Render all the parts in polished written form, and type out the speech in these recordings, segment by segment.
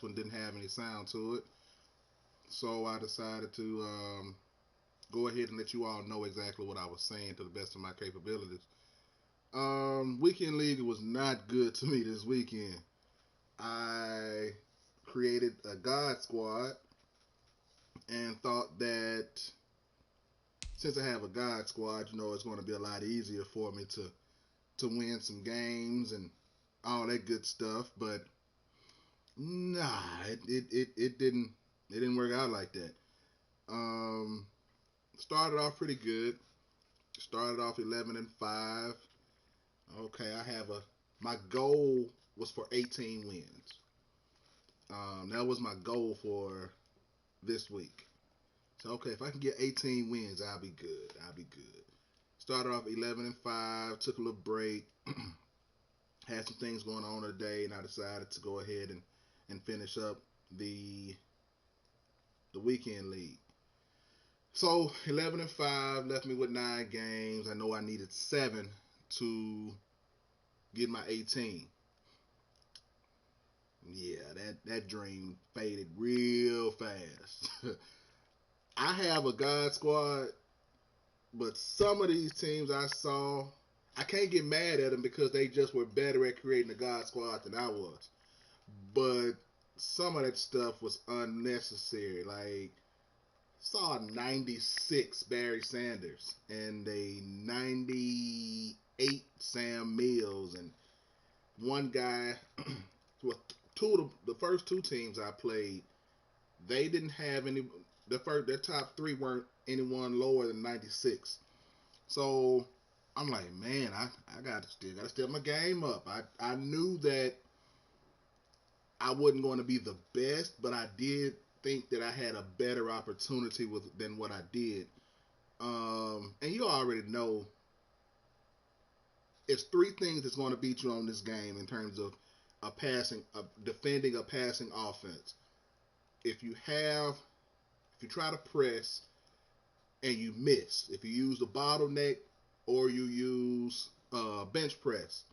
one didn't have any sound to it. So I decided to go ahead and let you all know exactly what I was saying to the best of my capabilities. Weekend League was not good to me this weekend. I created a God Squad and thought that since I have a God Squad, it's going to be a lot easier for me to win some games and all that good stuff. But nah, it didn't work out like that. Um, Started off pretty good. Started off 11-5. Okay, I have a my goal was for 18 wins. That was my goal for this week. So okay, if I can get 18 wins, I'll be good. I'll be good. Started off 11-5. Took a little break. Had some things going on today, and I decided to go ahead and finish up the the weekend league. So 11-5 left me with 9 games. I know I needed 7 to get my 18. Yeah, that dream faded real fast. I have a God squad, but some of these teams I saw, I can't get mad at them because they just were better at creating a God squad than I was. But some of that stuff was unnecessary. Like saw a 96 Barry Sanders and a 98 Sam Mills and one guy. Well, the first two teams I played, they didn't have any. Their top three weren't anyone lower than 96. So I'm like, man, I got to step my game up. I knew that I wasn't going to be the best, but I did think that I had a better opportunity than what I did. And you already know it's three things that's going to beat you on this game in terms of defending a passing offense. If you have, if you try to press and you miss, if you use the bottleneck or you use bench press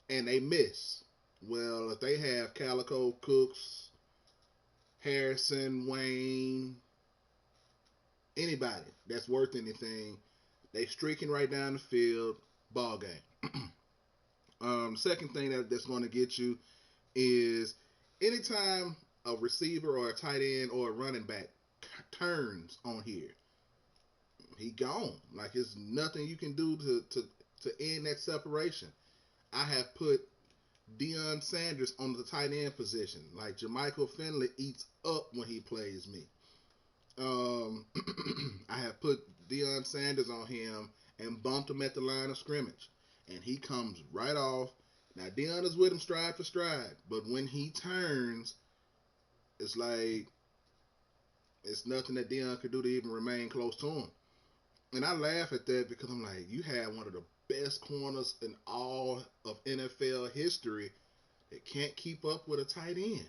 and they miss, well, if they have Calico, Cooks, Harrison, Wayne, anybody that's worth anything, they streaking right down the field, ball game. Second thing that's going to get you is anytime a receiver or a tight end or a running back turns on here, he gone. Like there's nothing you can do to end that separation. I have put Deion Sanders on the tight end position. Like Jermichael Finley eats up when he plays me. Um, I have put Deion Sanders on him and bumped him at the line of scrimmage, and he comes right off. Now Deion is with him stride for stride, but when he turns, it's like it's nothing that Deion could do to even remain close to him. And I laugh at that because I'm like, you had one of the best corners in all of NFL history that can't keep up with a tight end.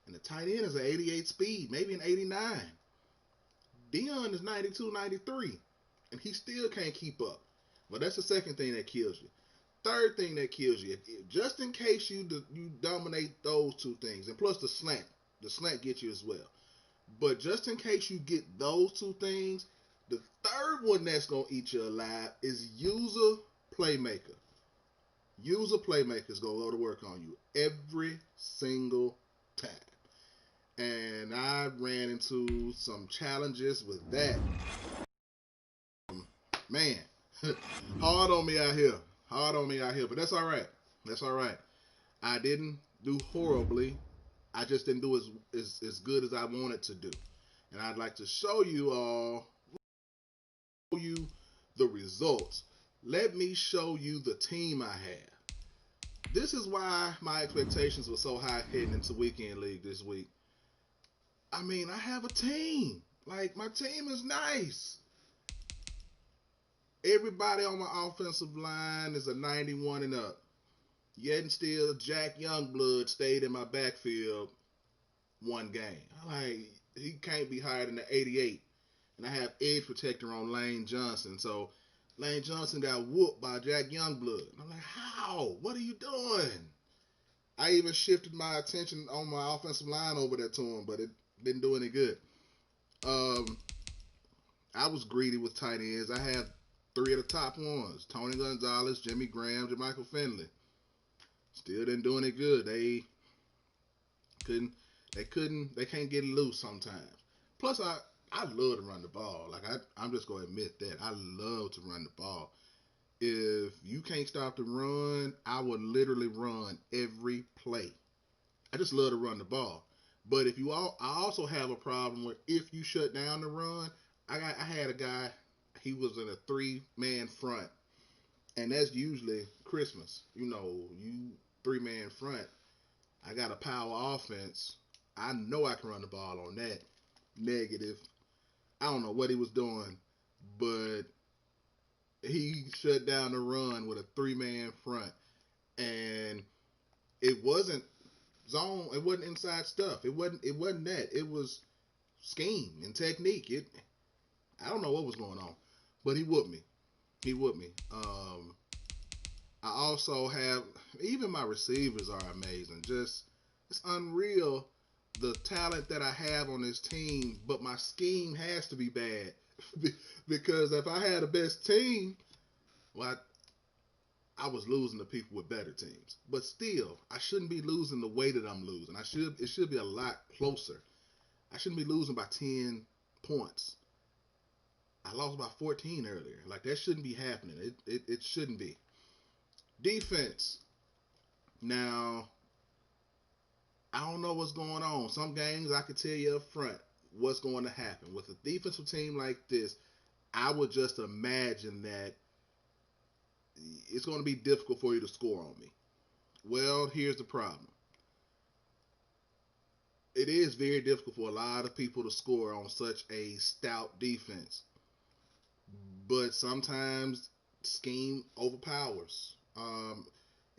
And the tight end is an 88 speed, maybe an 89. Dion is 92, 93, and he still can't keep up. Well, that's the second thing that kills you. Third thing that kills you, just in case you dominate those two things, and plus the slant gets you as well. But just in case you get those two things, the third one that's gonna eat you alive is user playmaker. User playmaker is gonna go to work on you every single time. And I ran into some challenges with that. Man, hard on me out here. Hard on me out here. But that's all right. That's all right. I didn't do horribly. I just didn't do as good as I wanted to do. And I'd like to show you the results. Let me show you the team I have. This is why my expectations were so high heading into weekend league this week. I mean, I have a team. Like my team is nice. Everybody on my offensive line is a 91 and up. Yet and still, Jack Youngblood stayed in my backfield one game. I'm like, he can't be higher than the 88. And I have edge protector on Lane Johnson. So Lane Johnson got whooped by Jack Youngblood. And I'm like, how? What are you doing? I even shifted my attention on my offensive line over there to him, but it didn't do any good. Um, I was greedy with tight ends. I had three of the top ones: Tony Gonzalez, Jimmy Graham, Jermichael Finley. Still didn't do any good. Couldn't. They can't get loose sometimes. Plus, I love to run the ball. Like I'm just gonna admit that I love to run the ball. If you can't stop the run, I would literally run every play. I just love to run the ball. But I also have a problem with if you shut down the run. I had a guy. He was in a 3-man front, and that's usually Christmas. You 3-man front. I got a power offense. I know I can run the ball on that. Negative. I don't know what he was doing, but he shut down the run with a 3-man front, and it wasn't zone. It wasn't inside stuff. It wasn't. It wasn't that. It was scheme and technique. I don't know what was going on, but he whooped me. He whooped me. I also have even my receivers are amazing. Just it's unreal the talent that I have on this team, but my scheme has to be bad because if I had the best team, well, I was losing to people with better teams. But still, I shouldn't be losing the way that I'm losing. It should be a lot closer. I shouldn't be losing by 10 points. I lost by 14 earlier. Like that shouldn't be happening. It shouldn't be. Defense. Now, I don't know what's going on. Some games I could tell you up front what's going to happen. With a defensive team like this, I would just imagine that it's going to be difficult for you to score on me. Well, here's the problem. It is very difficult for a lot of people to score on such a stout defense. But sometimes scheme overpowers.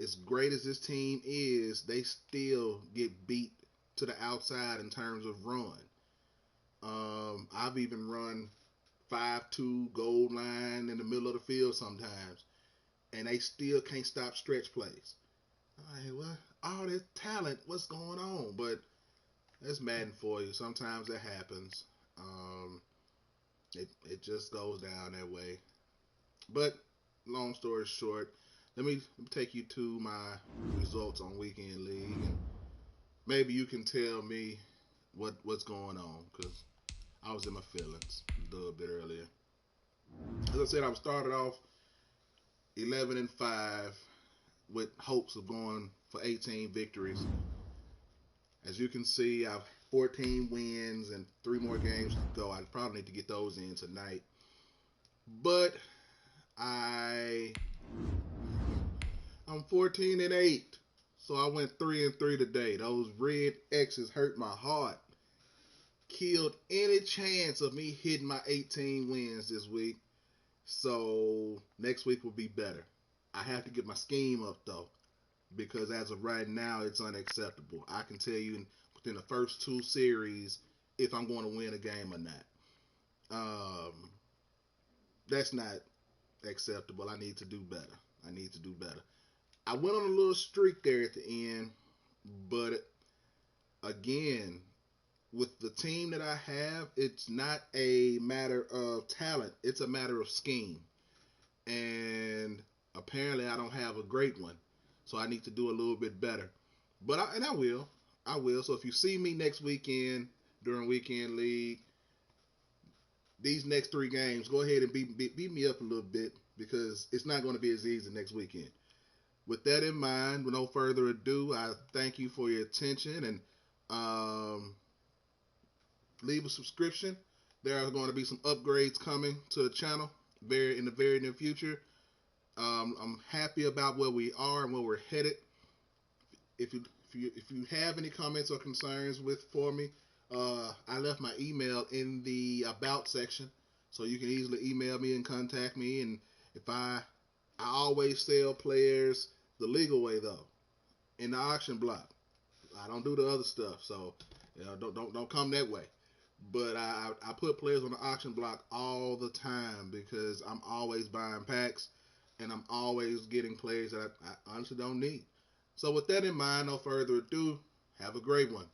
As great as this team is, they still get beat to the outside in terms of run. I've even run 5-2 goal line in the middle of the field sometimes, and they still can't stop stretch plays. All right, well, all this talent, what's going on? But that's Madden for you. Sometimes that happens. It just goes down that way. But long story short, let me take you to my results on weekend league, and maybe you can tell me what's going on because I was in my feelings a little bit earlier. As I said, I started off 11-5 with hopes of going for 18 victories. As you can see, I've 14 wins and 3 more games to go. I probably need to get those in tonight. But I'm 14-8, so I went 3-3 today. Those red X's hurt my heart. Killed any chance of me hitting my 18 wins this week. So next week will be better. I have to get my scheme up though, because as of right now, it's unacceptable. I can tell you within the first 2 series if I'm going to win a game or not. That's not acceptable. I need to do better. I went on a little streak there at the end, but again, with the team that I have, it's not a matter of talent. It's a matter of scheme. And apparently I don't have a great one. So I need to do a little bit better. I will. I will. So if you see me next weekend during weekend league, these next 3 games, go ahead and beat me up a little bit because it's not going to be as easy next weekend. With that in mind, with no further ado, I thank you for your attention and leave a subscription. There are going to be some upgrades coming to the channel in the very near future. I'm happy about where we are and where we're headed. If you have any comments or concerns for me, I left my email in the about section, so you can easily email me and contact me. And if I always sell players the legal way though, in the auction block. I don't do the other stuff, so don't come that way. But I put players on the auction block all the time because I'm always buying packs and I'm always getting players that I honestly don't need. So with that in mind, no further ado, have a great one.